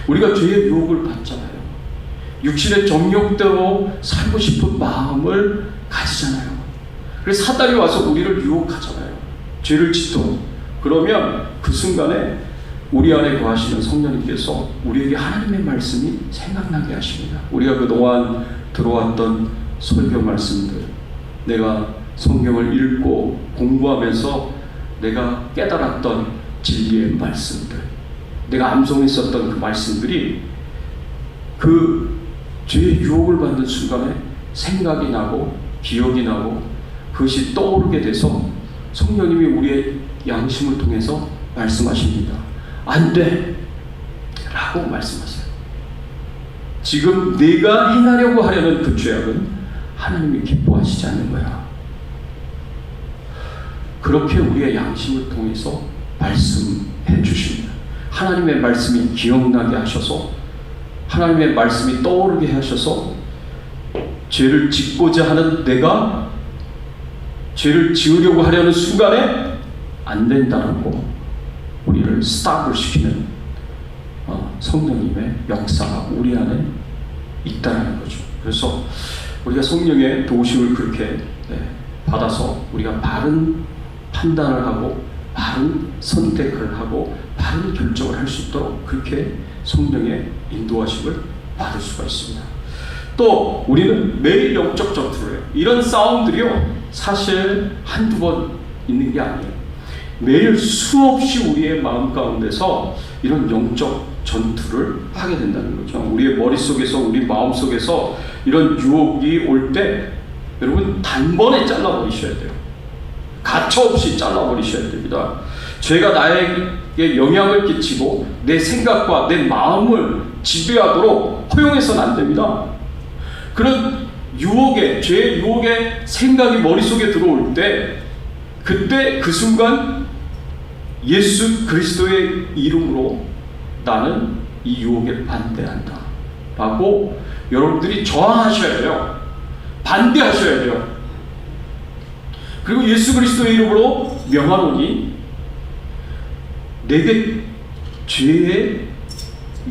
우리가 죄의 유혹을 받잖아요. 육신의 정욕대로 살고 싶은 마음을 가지잖아요. 그래서 사단이 와서 우리를 유혹하잖아요. 죄를 짓도록. 그러면 그 순간에 우리 안에 거하시는 성령님께서 우리에게 하나님의 말씀이 생각나게 하십니다. 우리가 그동안 들어왔던 설교 말씀들, 내가 성경을 읽고 공부하면서 내가 깨달았던 진리의 말씀들, 내가 암송했었던 그 말씀들이 그 죄의 유혹을 받는 순간에 생각이 나고 기억이 나고 그것이 떠오르게 돼서 성령님이 우리의 양심을 통해서 말씀하십니다. 안 돼! 라고 말씀하세요. 지금 네가 행하려고 하려는 그 죄악은 하나님이 기뻐하시지 않는 거야. 그렇게 우리의 양심을 통해서 말씀해 주십니다. 하나님의 말씀이 기억나게 하셔서, 하나님의 말씀이 떠오르게 하셔서, 죄를 짓고자 하는 내가 죄를 지으려고 하려는 순간에 안 된다고 우리를 스탑을 시키는 성령님의 역사가 우리 안에 있다는 거죠. 그래서 우리가 성령의 도우심을 그렇게 받아서 우리가 바른 판단을 하고 바른 선택을 하고 바른 결정을 할 수 있도록 그렇게 성령의 인도하심을 받을 수가 있습니다. 또 우리는 매일 영적 전투를 해요. 이런 싸움들이요, 사실 한두 번 있는 게 아니에요. 매일 수없이 우리의 마음 가운데서 이런 영적 전투를 하게 된다는 거죠. 우리의 머릿속에서, 우리 마음속에서 이런 유혹이 올 때 여러분 단번에 잘라버리셔야 돼요. 가차없이 잘라버리셔야 됩니다. 죄가 나에게 영향을 끼치고 내 생각과 내 마음을 지배하도록 허용해서는 안 됩니다. 그런 유혹에, 죄의 유혹에 생각이 머릿속에 들어올 때, 그때 그 순간 예수 그리스도의 이름으로 나는 이 유혹에 반대한다 라고 여러분들이 저항하셔야 돼요. 반대하셔야 돼요. 그리고 예수 그리스도의 이름으로 명하노니 내게 죄의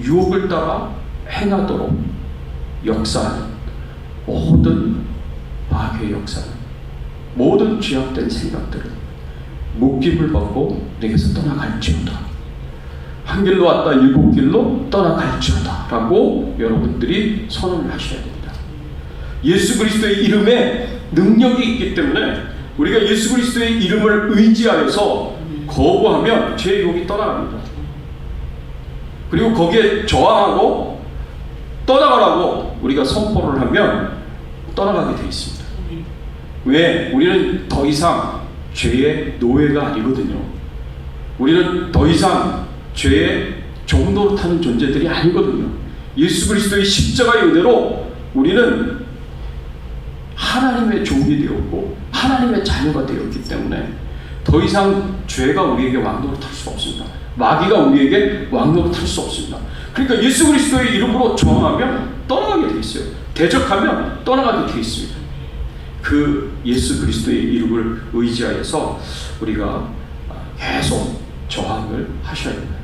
유혹을 따라 행하도록 역사하는 모든 마귀의 역사는, 모든 죄악된 생각들은 묶임을 받고 내게서 떠나갈지어다. 한 길로 왔다 일곱 길로 떠나갈지어다 라고 여러분들이 선언을 하셔야 됩니다. 예수 그리스도의 이름에 능력이 있기 때문에 우리가 예수 그리스도의 이름을 의지하여서 거부하면 죄의 유혹이 떠나갑니다. 그리고 거기에 저항하고 떠나가라고 우리가 선포를 하면 떠나가게 되어 있습니다. 왜? 우리는 더 이상 죄의 노예가 아니거든요. 우리는 더 이상 죄의 종노릇 하는 존재들이 아니거든요. 예수 그리스도의 십자가의 은혜로 우리는 하나님의 종이 되었고 하나님의 자녀가 되었기 때문에 더 이상 죄가 우리에게 왕노릇할 수 없습니다. 마귀가 우리에게 왕노릇할 수 없습니다. 그러니까 예수 그리스도의 이름으로 저항하면 떠나가게 되어 있어요. 대적하면 떠나가게 되어 있습니다. 그 예수 그리스도의 이름을 의지하여서 우리가 계속 저항을 하셔야 됩니다.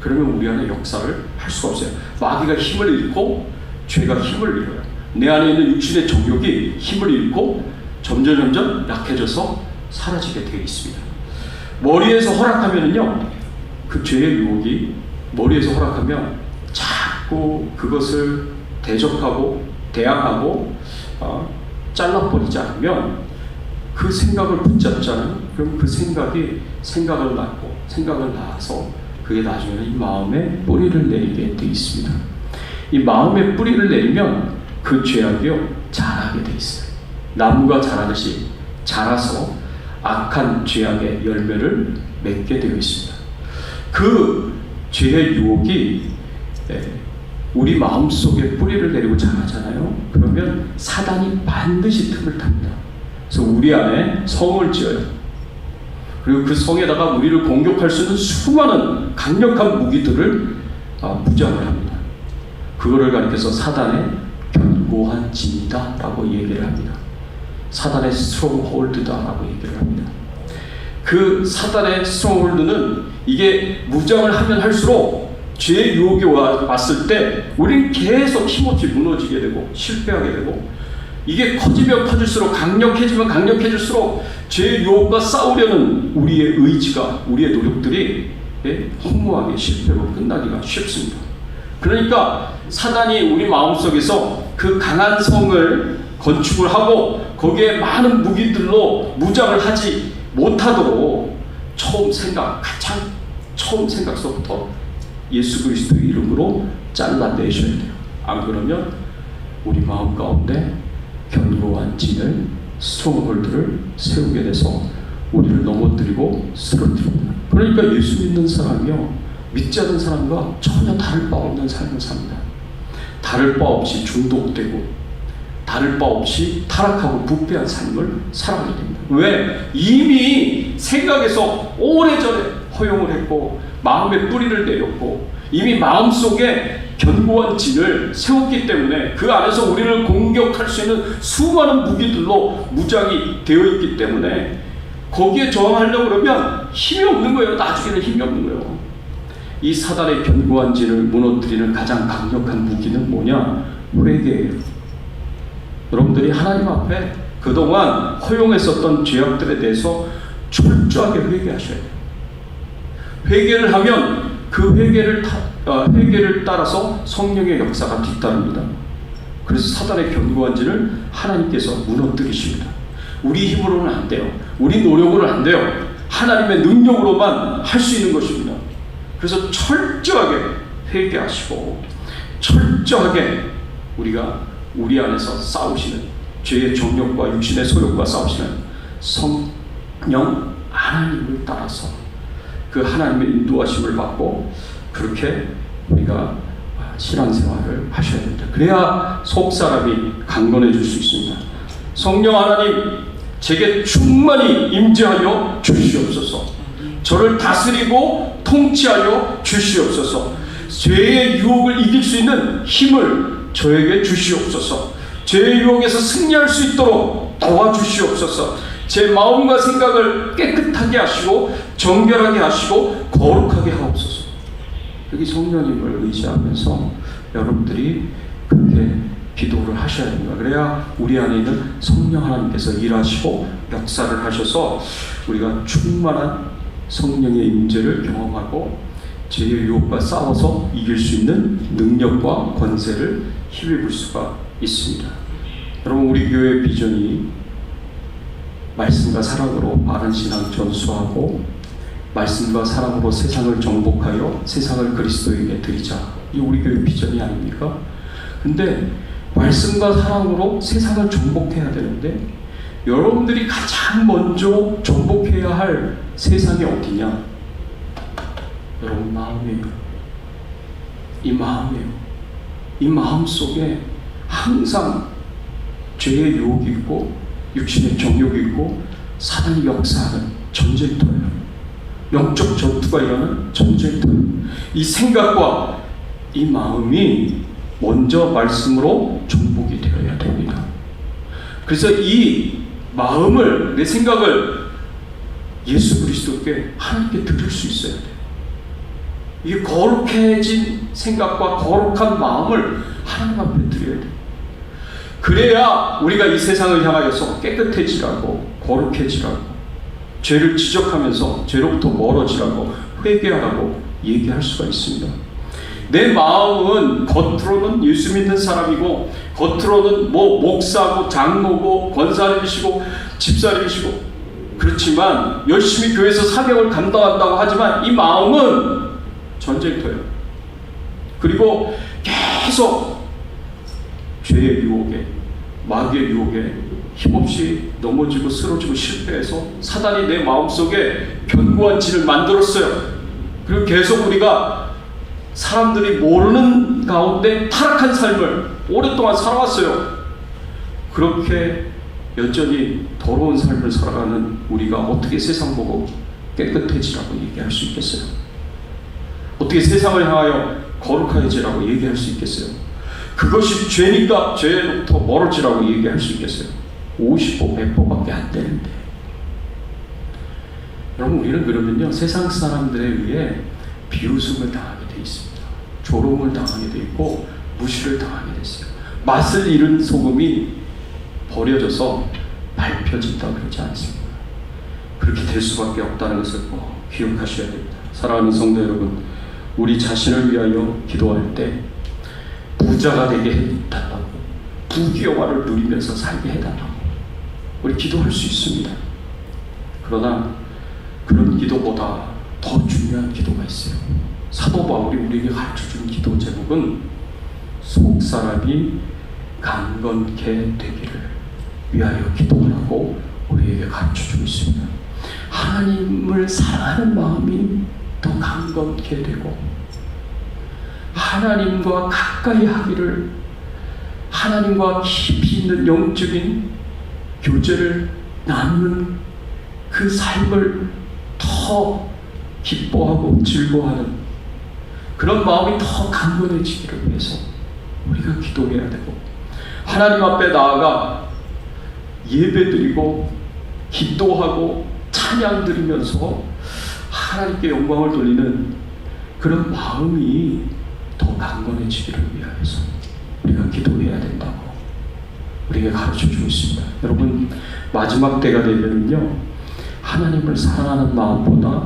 그러면 우리 안에 역사를 할 수가 없어요. 마귀가 힘을 잃고 죄가 힘을 잃어요. 내 안에 있는 육신의 정욕이 힘을 잃고 점점 약해져서 사라지게 되어 있습니다. 머리에서 허락하면은요, 그 죄의 유혹이 머리에서 허락하면 자꾸 그것을 대적하고 대항하고 잘라버리지 않으면 그 생각을 붙잡잖아요. 그럼 그 생각이 생각을 낳아서 그게 나중에는 이 마음에 뿌리를 내리게 되어 있습니다. 이 마음에 뿌리를 내리면 그 죄악이요 자라게 되어 있어요. 나무가 자라듯이 자라서 악한 죄악의 열매를 맺게 되어 있습니다. 그 죄의 유혹이 우리 마음속에 뿌리를 내리고 자라잖아요. 그러면 사단이 반드시 틈을 탑니다. 그래서 우리 안에 성을 지어요. 그리고 그 성에다가 우리를 공격할 수 있는 수많은 강력한 무기들을 무장을 합니다. 그거를 가리켜서 사단의 견고한 진이다 라고 얘기를 합니다. 사단의 스트롱홀드다 라고 얘기를 합니다. 그 사단의 스트롱홀드는 이게 무장을 하면 할수록 죄의 유혹이 왔을 때 우리는 계속 힘없이 무너지게 되고 실패하게 되고, 이게 커지면 커질수록 강력해지면 강력해질수록 죄의 유혹과 싸우려는 우리의 의지가, 우리의 노력들이 허무하게 실패로 끝나기가 쉽습니다. 그러니까 사단이 우리 마음속에서 그 강한 성을 건축을 하고 거기에 많은 무기들로 무장을 하지 못하도록 가장 처음 생각서부터 예수 그리스도의 이름으로 잘라내셔야 돼요. 안 그러면 우리 마음 가운데 견고한 진을, 스트롱홀드를 세우게 돼서 우리를 넘어뜨리고 쓰러뜨립니다. 그러니까 예수 믿는 사람이요, 믿지 않는 사람과 전혀 다를 바 없는 삶을 삽니다. 다를 바 없이 중독되고 다를 바 없이 타락하고 부패한 삶을 살아가게 됩니다. 왜? 이미 생각에서 오래전에 허용을 했고 마음에 뿌리를 내렸고 이미 마음속에 견고한 진을 세웠기 때문에 그 안에서 우리를 공격할 수 있는 수많은 무기들로 무장이 되어 있기 때문에 거기에 저항하려고 그러면 힘이 없는 거예요. 나중에는 힘이 없는 거예요. 이 사단의 견고한 진을 무너뜨리는 가장 강력한 무기는 뭐냐? 회개예요. 여러분들이 하나님 앞에 그동안 허용했었던 죄악들에 대해서 철저하게 회개하셔야 돼요. 회개를 하면 그 회개를 따라서 성령의 역사가 뒤따릅니다. 그래서 사단의 견고한 진을 하나님께서 무너뜨리십니다. 우리 힘으로는 안 돼요. 우리 노력으로는 안 돼요. 하나님의 능력으로만 할 수 있는 것입니다. 그래서 철저하게 회개하시고 철저하게 우리가 우리 안에서 싸우시는 죄의 정욕과 육신의 소욕과 싸우시는 성령 하나님을 따라서 그 하나님의 인도하심을 받고 그렇게 우리가 신앙생활을 하셔야 됩니다. 그래야 속사람이 강건해질 수 있습니다. 성령 하나님 제게 충만히 임재하여 주시옵소서. 저를 다스리고 통치하여 주시옵소서. 죄의 유혹을 이길 수 있는 힘을 저에게 주시옵소서. 죄의 유혹에서 승리할 수 있도록 도와주시옵소서. 제 마음과 생각을 깨끗하게 하시고 정결하게 하시고 거룩하게 하옵소서. 여기 성령님을 의지하면서 여러분들이 그렇게 기도를 하셔야 됩니다. 그래야 우리 안에 있는 성령 하나님께서 일하시고 역사를 하셔서 우리가 충만한 성령의 임재를 경험하고 죄의 유혹과 싸워서 이길 수 있는 능력과 권세를 힘입을 수가 있습니다. 여러분, 우리 교회의 비전이 말씀과 사랑으로 바른 신앙 전수하고 말씀과 사랑으로 세상을 정복하여 세상을 그리스도에게 드리자. 이 우리 교회 비전이 아닙니까? 근데 말씀과 사랑으로 세상을 정복해야 되는데 여러분들이 가장 먼저 정복해야 할 세상이 어디냐? 여러분 마음이에요. 이 마음이에요. 이 마음 속에 항상 죄의 유혹이 있고 육신의 정욕이 있고 사단이 역사하는 전쟁터예요. 영적 전투가 일어나는 전쟁터예요. 이 생각과 이 마음이 먼저 말씀으로 정복이 되어야 됩니다. 그래서 이 마음을, 내 생각을 예수 그리스도께 하나님께 드릴 수 있어야 돼요. 이 거룩해진 생각과 거룩한 마음을 하나님 앞에 드려야 돼요. 그래야 우리가 이 세상을 향하여서 깨끗해지라고, 거룩해지라고, 죄를 지적하면서 죄로부터 멀어지라고, 회개하라고 얘기할 수가 있습니다. 내 마음은 겉으로는 예수 믿는 사람이고 겉으로는 뭐 목사고 장로고 권사님이시고 집사님이시고 그렇지만 열심히 교회에서 사명을 감당한다고 하지만 이 마음은 전쟁터예요. 그리고 계속 죄의 유혹에 마귀의 유혹에 힘없이 넘어지고 쓰러지고 실패해서 사단이 내 마음속에 견고한 진을 만들었어요. 그리고 계속 우리가 사람들이 모르는 가운데 타락한 삶을 오랫동안 살아왔어요. 그렇게 여전히 더러운 삶을 살아가는 우리가 어떻게 세상 보고 깨끗해지라고 얘기할 수 있겠어요? 어떻게 세상을 향하여 거룩해지라고 얘기할 수 있겠어요? 그것이 죄니까 죄로부터 멀어지라고 얘기할 수 있겠어요? 50%, 100%밖에 안 되는데. 여러분, 우리는 그러면요 세상 사람들에 의해 비웃음을 당하게 돼 있습니다. 조롱을 당하게 돼 있고 무시를 당하게 됐어요. 맛을 잃은 소금이 버려져서 밟혀진다 그러지 않습니다. 그렇게 될 수밖에 없다는 것을 꼭 기억하셔야 됩니다. 사랑하는 성도 여러분, 우리 자신을 위하여 기도할 때 부자가 되게 해달라고, 부귀영화를 누리면서 살게 해달라고 우리 기도할 수 있습니다. 그러나 그런 기도보다 더 중요한 기도가 있어요. 사도 바울이 우리에게 가르쳐준 기도 제목은 속사람이 강건케 되기를 위하여 기도하라고 우리에게 가르쳐주고 있습니다. 하나님을 사랑하는 마음이 더 강건케 되고 하나님과 가까이 하기를, 하나님과 깊이 있는 영적인 교제를 나누는 그 삶을 더 기뻐하고 즐거워하는 그런 마음이 더 강건해지기를 위해서 우리가 기도해야 되고, 하나님 앞에 나아가 예배드리고 기도하고 찬양 드리면서 하나님께 영광을 돌리는 그런 마음이 더 강건해지기를 위하여서 우리가 기도해야 된다고 우리에게 가르쳐주고 있습니다. 여러분, 마지막 때가 되면은요, 하나님을 사랑하는 마음보다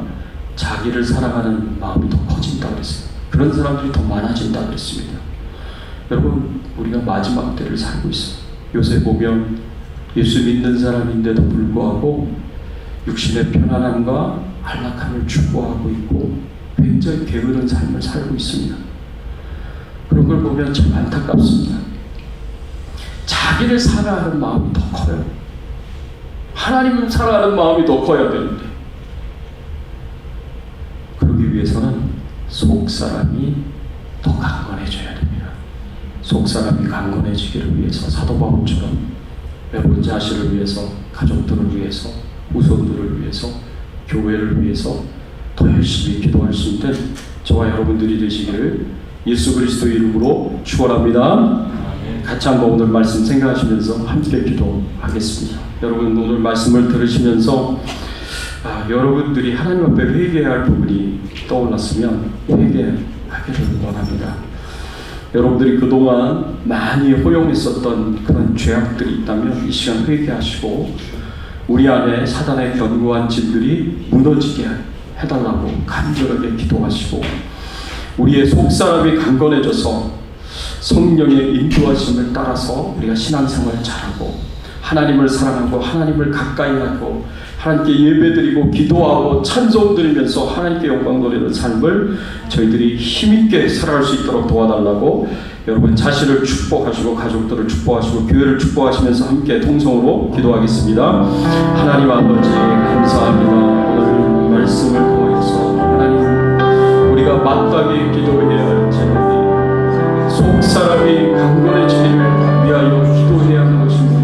자기를 사랑하는 마음이 더 커진다고 그랬어요. 그런 사람들이 더 많아진다고 그랬습니다. 여러분, 우리가 마지막 때를 살고 있어요. 요새 보면 예수 믿는 사람인데도 불구하고 육신의 편안함과 안락함을 추구하고 있고 굉장히 게으른 삶을 살고 있습니다. 그런 걸 보면 참 안타깝습니다. 자기를 사랑하는 마음이 더 커요. 하나님을 사랑하는 마음이 더 커야 되는데, 그러기 위해서는 속사람이 더 강건해져야 됩니다. 속사람이 강건해지기를 위해서 사도 바울처럼 여러분 자신을 위해서, 가족들을 위해서, 후손들을 위해서, 교회를 위해서 더 열심히 기도할 수 있는 저와 여러분들이 되시기를 예수 그리스도의 이름으로 축원합니다. 같이 한번 오늘 말씀 생각하시면서 함께 기도하겠습니다. 여러분, 오늘 말씀을 들으시면서 여러분들이 하나님 앞에 회개해야 할 부분이 떠올랐으면 회개하기를 원합니다. 여러분들이 그동안 많이 허용했었던 그런 죄악들이 있다면 이 시간 회개하시고 우리 안에 사단의 견고한 진들이 무너지게 해달라고 간절하게 기도하시고, 우리의 속사람이 강건해져서 성령의 인도하심을 따라서 우리가 신앙생활을 잘하고 하나님을 사랑하고 하나님을 가까이 하고 하나님께 예배드리고 기도하고 찬송드리면서 하나님께 영광 돌리는 삶을 저희들이 힘있게 살아갈 수 있도록 도와달라고 여러분 자신을 축복하시고 가족들을 축복하시고 교회를 축복하시면서 함께 통성으로 기도하겠습니다. 하나님 아버지 감사합니다. 오늘 말씀을 통해서 하나님, 우리가 마땅히 기도해야 할 제목이 속사람이 강건해지기를 위하여 기도해야 하는 것입니다.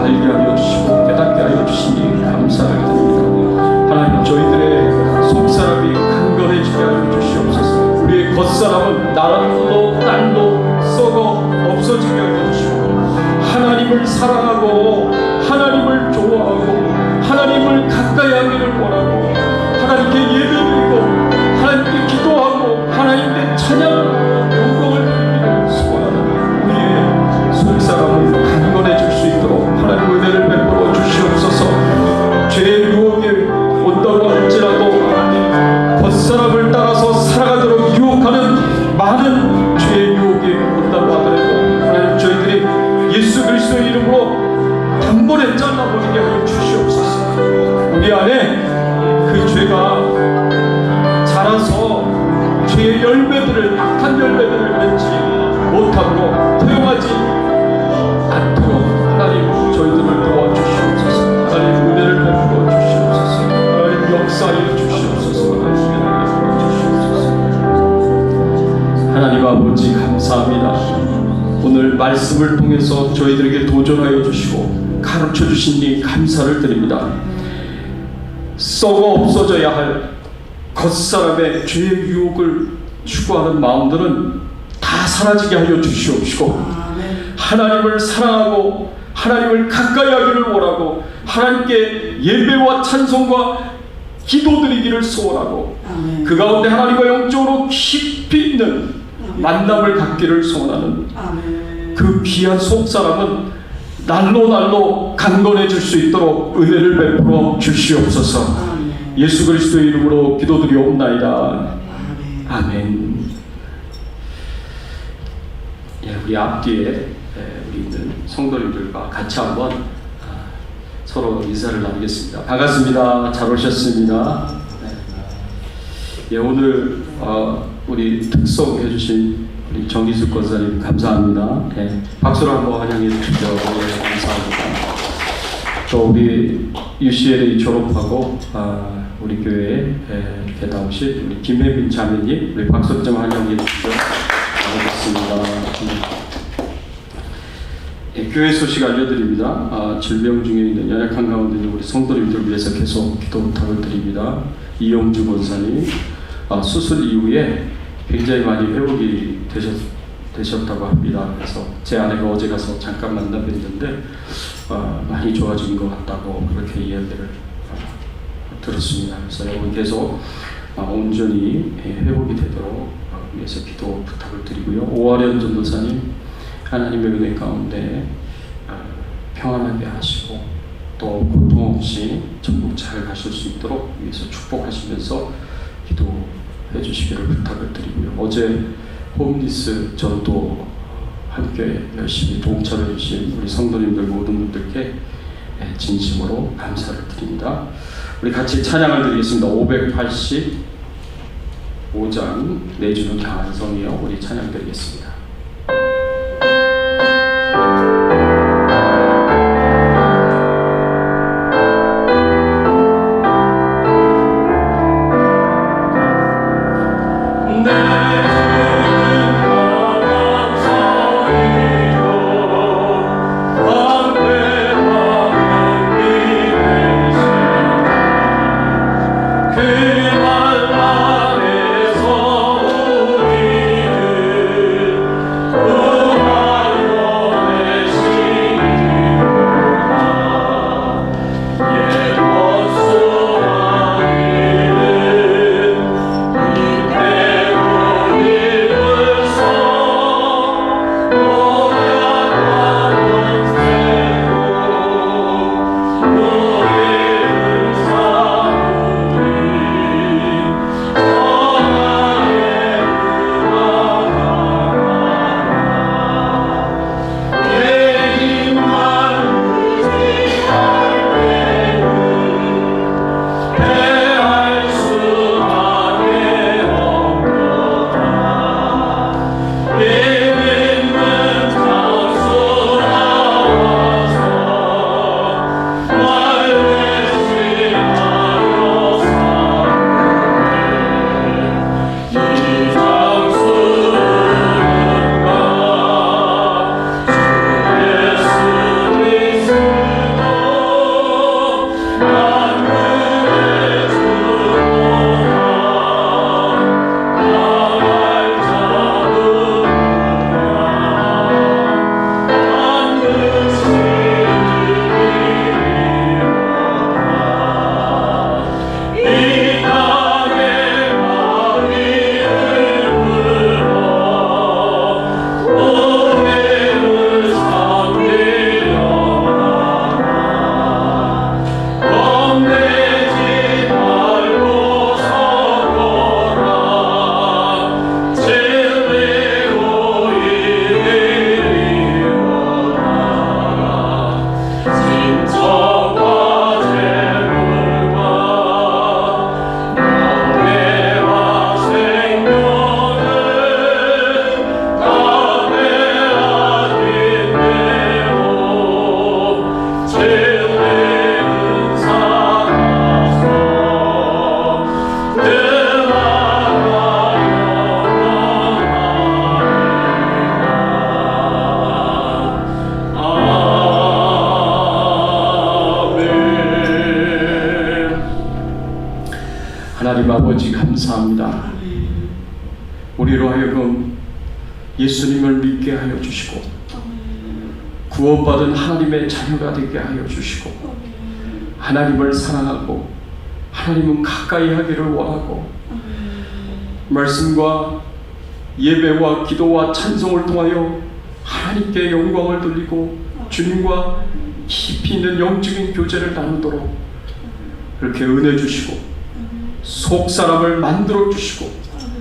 알게 하여 주시고 깨닫게 하여 주시니 감사를 드립니다. 하나님, 저희들의 속사람이 강건해지게 하여 주시옵소서. 우리의 겉사람은 날로 썩어 없어지게 하여 주시고, 하나님을 사랑하고 하나님을 좋아하고 하나님을 가까이 하기를 원하고 하나님께 예배드리고 하나님께 기도하고 하나님께 찬양하고 영광을 드리기를 소원하는 우리의 속사람을 강건해질 수 있도록 하나님 은혜를 베풀어 주시옵소서. 죄의 유혹에 온다고 할지라도 겉사람을 따라서 살아가도록 유혹하는 많은 죄의 유혹이 온다고 하더라도 하나님, 저희들이 예수 그리스도의 이름으로 단번에 잘라버리게 하여 주시옵소서. 우리 안에 그 죄가 자라서 죄의 열매들을, 악한 열매들을 맺지 못하고 허용하지 않도록 하나님 저희들을 도와주시옵소서. 하나님 은혜를 베풀어 주시옵소서. 하나님 역사하여 주시옵소서. 하나님 아버지 감사합니다. 오늘 말씀을 통해서 저희들에게 도전하여 주시고 가르쳐 주시니 감사를 드립니다. 썩어 없어져야 할 겉사람의 죄의 유혹을 추구하는 마음들은 다 사라지게 하여 주시옵시고, 하나님을 사랑하고 하나님을 가까이 하기를 원하고 하나님께 예배와 찬송과 기도드리기를 소원하고 그 가운데 하나님과 영적으로 깊이 있는 만남을 갖기를 소원하는 그 귀한 속사람은 날로 강건해질 수 있도록 은혜를 베풀어 주시옵소서. 예수 그리스도의 이름으로 기도드리옵나이다. 아멘. 우리 앞뒤에 우리 있는 성도님들과 같이 한번 서로 인사를 나누겠습니다. 반갑습니다. 잘 오셨습니다. 오늘 우리 특송해 주신 우리 정기숙 권사님 감사합니다. 박수로 한번 환영해 주시죠. 감사합니다. 또 우리 UCLA 졸업하고 우리 교회에 이렇게 나오신 우리 김혜민 자매님, 우리 박수로 좀 환영해 주시죠. 반갑습니다. 교회 소식 알려드립니다. 질병 중에 있는 연약한 가운데 있는 우리 성도님들 위해서 계속 기도 부탁을 드립니다. 이영주 권사님 수술 이후에 굉장히 많이 회복이 되셨다고 합니다. 그래서 제 아내가 어제 가서 잠깐 만나 뵀는데 많이 좋아진 것 같다고 그렇게 이야기를 들었습니다. 그래서 여러분 계속 온전히 회복이 되도록 위해서 기도 부탁을 드리고요. 오하련 전도사님 하나님의 은혜 가운데 평안하게 하시고 또 고통 없이 전국 잘 가실 수 있도록 위해서 축복하시면서 기도해 주시기를 부탁을 드리고요. 어제 홈리스 전도 함께 열심히 동참해 주신 우리 성도님들 모든 분들께 진심으로 감사를 드립니다. 우리 같이 찬양을 드리겠습니다. 585장 내주는 강한 성이요. 우리 찬양 드리겠습니다. 하나님 아버지 감사합니다. 우리로 하여금 예수님을 믿게 하여 주시고 구원받은 하나님의 자녀가 되게 하여 주시고 하나님을 사랑하고 하나님은 가까이 하기를 원하고 말씀과 예배와 기도와 찬송을 통하여 하나님께 영광을 돌리고 주님과 깊이 있는 영적인 교제를 나누도록 그렇게 은혜 주시고 속사람을 만들어 주시고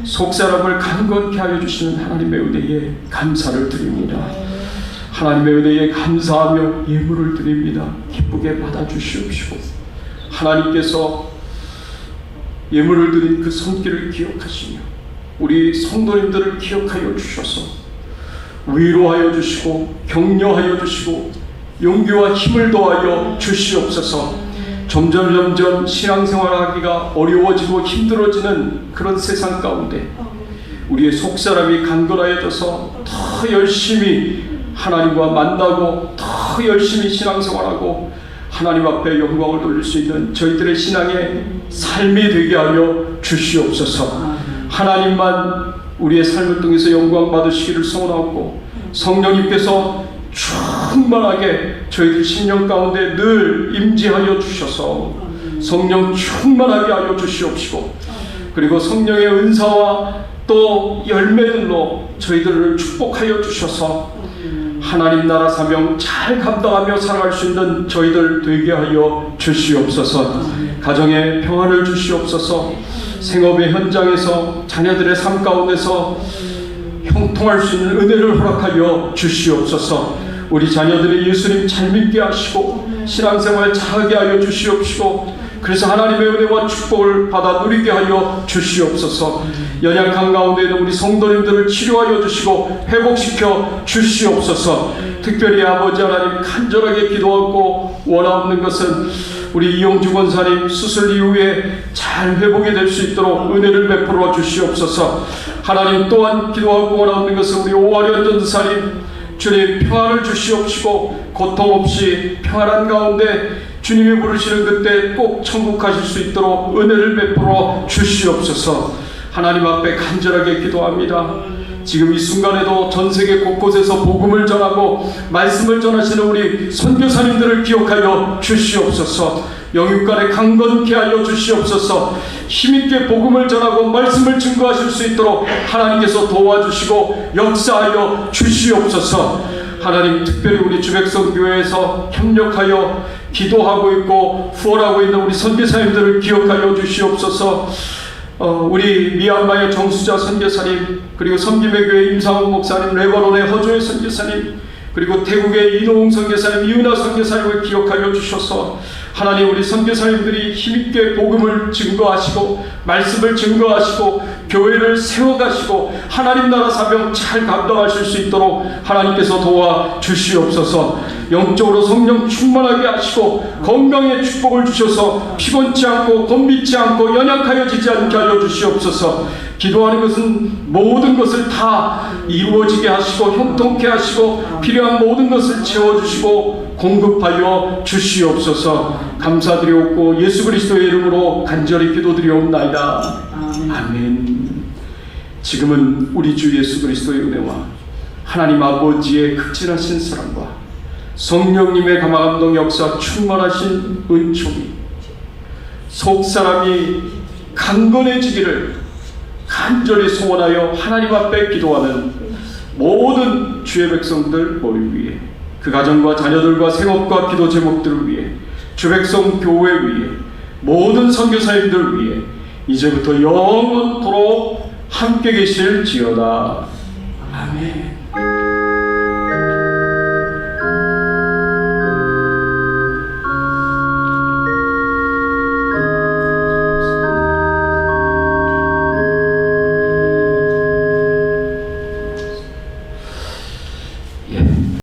속사람을 강건케 하여 주시는 하나님의 은혜에 감사를 드립니다. 하나님의 은혜에 감사하며 예물을 드립니다. 기쁘게 받아주시옵시고 하나님께서 예물을 드린 그 손길을 기억하시며 우리 성도님들을 기억하여 주셔서 위로하여 주시고 격려하여 주시고 용기와 힘을 더하여 주시옵소서. 점점 신앙생활하기가 어려워지고 힘들어지는 그런 세상 가운데 우리의 속사람이 강건하여져서 더 열심히 하나님과 만나고 더 열심히 신앙생활하고 하나님 앞에 영광을 돌릴 수 있는 저희들의 신앙의 삶이 되게 하여 주시옵소서. 하나님만 우리의 삶을 통해서 영광 받으시기를 소원하고 성령님께서 충만하게 저희들 심령 가운데 늘 임재하여 주셔서 성령 충만하게 하여 주시옵시고, 그리고 성령의 은사와 또 열매들로 저희들을 축복하여 주셔서 하나님 나라 사명 잘 감당하며 살아갈 수 있는 저희들 되게 하여 주시옵소서. 가정에 평안을 주시옵소서. 생업의 현장에서 자녀들의 삶 가운데서 형통할 수 있는 은혜를 허락하여 주시옵소서. 우리 자녀들이 예수님 잘 믿게 하시고 신앙생활 잘하게 하여 주시옵시고, 그래서 하나님의 은혜와 축복을 받아 누리게 하여 주시옵소서. 연약한 가운데에도 우리 성도님들을 치료하여 주시고 회복시켜 주시옵소서. 특별히 아버지 하나님 간절하게 기도하고 원하옵는 것은 우리 이용주 권사님 수술 이후에 잘 회복이 될 수 있도록 은혜를 베풀어 주시옵소서. 하나님 또한 기도하고 원하옵는 것은 우리 오하련 전사님 주님 평안을 주시옵시고 고통 없이 평안한 가운데 주님이 부르시는 그때 꼭 천국 가실 수 있도록 은혜를 베풀어 주시옵소서. 하나님 앞에 간절하게 기도합니다. 지금 이 순간에도 전 세계 곳곳에서 복음을 전하고 말씀을 전하시는 우리 선교사님들을 기억하여 주시옵소서. 영육간에 강건케 하여 주시옵소서. 힘있게 복음을 전하고 말씀을 증거하실 수 있도록 하나님께서 도와주시고 역사하여 주시옵소서. 하나님 특별히 우리 주백성교회에서 협력하여 기도하고 있고 후원하고 있는 우리 선교사님들을 기억하여 주시옵소서. 우리 미얀마의 정수자 선교사님, 그리고 섬김의 교회 임상훈 목사님, 레바논의 허조의 선교사님, 그리고 태국의 이노웅 선교사님, 이은하 선교사님을 기억하여 주셔서 하나님 우리 선교사님들이 힘있게 복음을 증거하시고 말씀을 증거하시고 교회를 세워가시고 하나님 나라 사명 잘 감당하실 수 있도록 하나님께서 도와주시옵소서. 영적으로 성령 충만하게 하시고 건강의 축복을 주셔서 피곤치 않고 곤비치 않고 연약하여지지 않게 하여 주시옵소서. 기도하는 것은 모든 것을 다 이루어지게 하시고 형통케 하시고 필요한 모든 것을 채워주시고 공급하여 주시옵소서. 감사드리옵고 예수 그리스도의 이름으로 간절히 기도드리옵나이다. 아멘. 지금은 우리 주 예수 그리스도의 은혜와 하나님 아버지의 극진하신 사랑과 성령님의 감화감동 역사 충만하신 은총이 속사람이 강건해지기를 간절히 소원하여 하나님 앞에 기도하는 모든 주의 백성들 머리 위에, 그 가정과 자녀들과 생업과 기도 제목들을 위해, 주백성 교회 위에, 모든 선교사님들 위해 이제부터 영원토록 함께 계실지어다. 아멘.